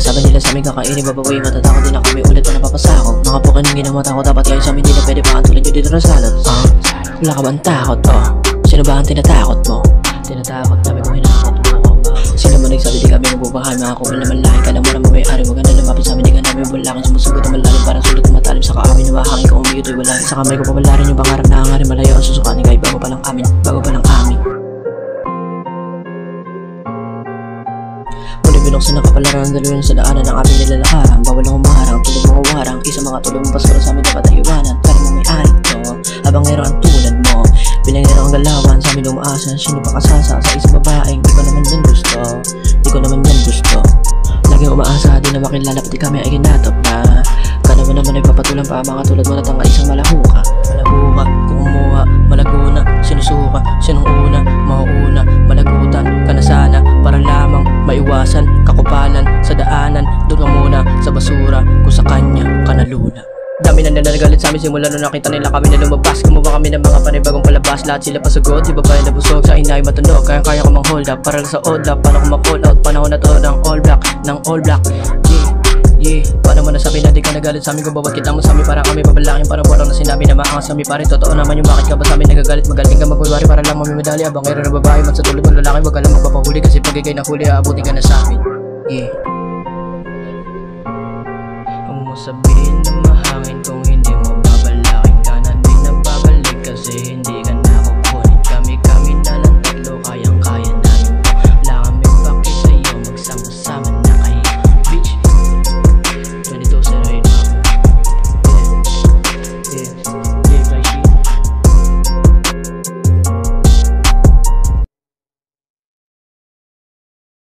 Sinasabi nila sa amin kakainin babawi, matatakot din na kami ulit na napapasakop. Mga pukan yung ginawa takot, dapat kayo sa amin di na pwede pa tulad nyo dito na salot. Wala ka bang takot? Sino ba ang tinatakot mo? Tinatakot, sabi ko hinakot mo ako. Sino man nagsabi di kami mabubahan, mga kupal naman lahi ka lang mo na mamayari. Maganda lumapit sa amin, di ka namin balakin. Sumusugot na malalim, parang sulit na matalim. Sa kaamin na mahangin kung umiyot ay wala. Sa kamay ko papalarin yung pangarap na hangarin. Malayo ang susukanin kahit bago pa lang amin, bago pa lang amin. Binuksan ang kapalaran ng dalawin sa daanan ng aming nilalakaran. Bawal ang umaharang, tulog mo umarang. Isa mga tulog mong paskara sa amin dapat ay iwanan. Pero mo may ari to, habang ngero ang tulad mo. Pinangero ang galawan, sa amin umaasan. Sino pa kasasa sa isang babaeng di ko naman yan gusto. Di ko naman yan gusto. Laging umaasa, di na makilala pati kami ay ginatop na. Ka naman ay papatulang pa, mga tulad mo natanggal isang malahuka. Malahuka, kung umuha, malaguna, sinusuka. Sinong una, mauuna, malagutan ka na sana para lamang maiwasan kakupalan sa daanan. Doon ka muna sa basura kung sa kanya ka naluna. Dami na nagalit sa amin simula nung nakita nila kami na lumabas. Gumawa kami ng mga panibagong palabas. Lahat sila pasugod, si babae na busog, sa inay matunog. Kaya ko mang hold up, para sa old up. Paano ko mag-call out, panahon na to ng all black. Ng all black, yeah. Paano mo nasabi na di ka nagalit sa amin kung bawat kita mo sa amin para kami babalakin. Parang walang na sinabi na maangas sa amin pa rin. Totoo naman yung bakit ka ba sa amin nagagalit. Magaling ka magwawari para lang mamimedali. Abang ngayro na babae, man sa tulad ng lalaki. Wag ka lang magpapahuli kasi pag ikay nahuli aabuti ka na sa amin. Yeah. Huwag mo sabihin na mahangin kung hindi mo babalakin ka na di na babalik kasi hindi ka